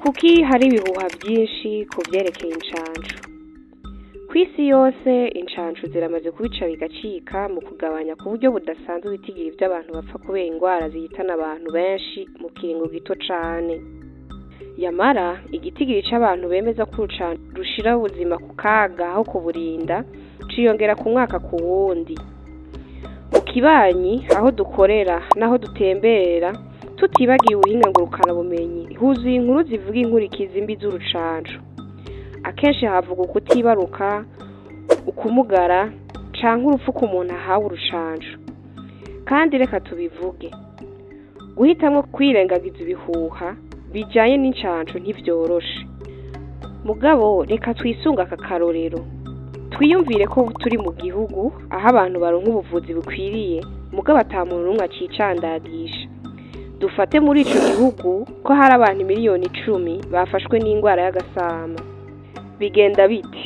Kuki hari ibihuha byinshi ku vyerekeye incancu? Kw'isi yose incancu ziramaze kubica bigacika mu kugabanya ku buryo budasanzwe ibitigiri vy'abantu bapfa kubera ingwara zihitana abantu benshi mu kiringo gito cane. Yamara igitigiri c'abantu bemeza ko urucanco rushira ubuzima ku kaga aho kuburinda ciyongera ku mwaka ku wundi. Mu kibanyi aho dukorera n'aho dutembera tutibagiye ubuhinga ngurukanabumenyi huzuye inkuru zivuga inkurikizi mbi z'urucanco. Akenshi havuga ukutibaruka, ukumugara canke urupfu ku muntu ahawe urucanco. Kandi reka tubivuge, guhitamwo kwirengagiza ibihuha bijanye n'incanco ntivyoroshe. Mugabo reka twisunge aka karorero, twiyumvire ko turi mu gihugu aho abantu baronka ubuvuzi bukwiriye mugabo ata muntu n'umwe acicandagisha. Dufate muri ico gihugu ko hari abantu miliyoni 10 bafashwe n'ingwara y'agasama. Bigenda bite?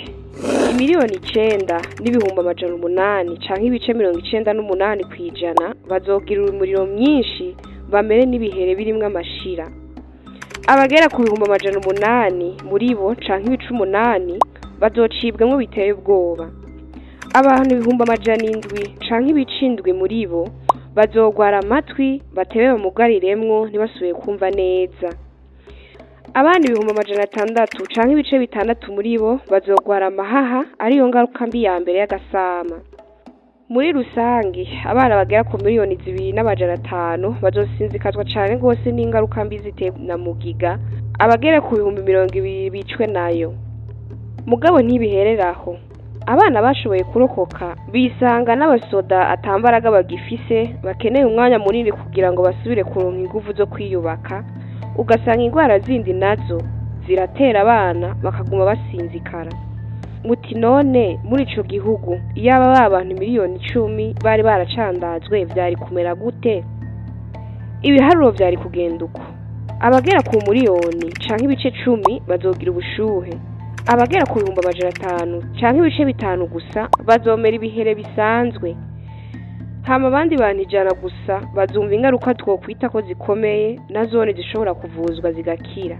Imiliyoni 9 n'ibihumbi 800 canke ibice 98 kw'ijana bazogira umuriro mwinshi bamere n'ibihere birimwo amashira. Abagera ku bihumbi 800 muri bo canke ibice 8 bazocibwemwo biteye ubwoba. Abantu ibihumbi 700 canke ibice 7 muri bo bazogwara amatwi batebe bamugariremwo ntibasubiye kumva neza. Abana ibihumbi 600 canke ibice 6 muri bo bazogwara amahaha ariyo ngaruka mbi ya mbere y'agasama. Muri rusangi abana bagera ku miliyoni 2.5 bazosinzikazwa cane gose n'ingaruka mbi zitewe na mugiga, abagera ku bihumbi 200 bicwe nayo. Mugabo ntibihereraho, abana bashoboye kurokoka bisanga n'abasoda atambaraga bagifise bakeneye umwanya munini kugira ngo basubire kuronka inguvu zo kwiyubaka, ugasanga ingwara zindi nazo ziratera abana bakaguma basinzikara. Muti none muri ico gihugu iyaba abantu miliyoni 10 bari baracandazwe vyari kumera gute? Ibiharuro vyari kugenda uko: abagera ku miliyoni canke ibice 10 bazogira ubushuhe, abagera ku bihumbi 500 canke ibice 5 gusa bazomera ibihere bisanzwe, hama abandi bantu 100 gusa bazumva ingaruka twokwita ko zikomeye na zone zishobora kuvuzwa zigakira.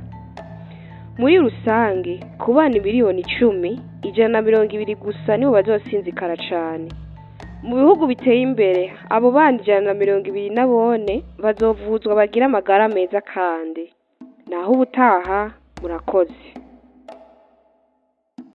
Muri rusange ku bana miliyoni 10, 120 gusa nibo bazosinzikara cane. Mu bihugu biteye imbere abo bana 120 nabone bazovuzwa bagira amagara meza kandi. Naho ubutaha murakoze.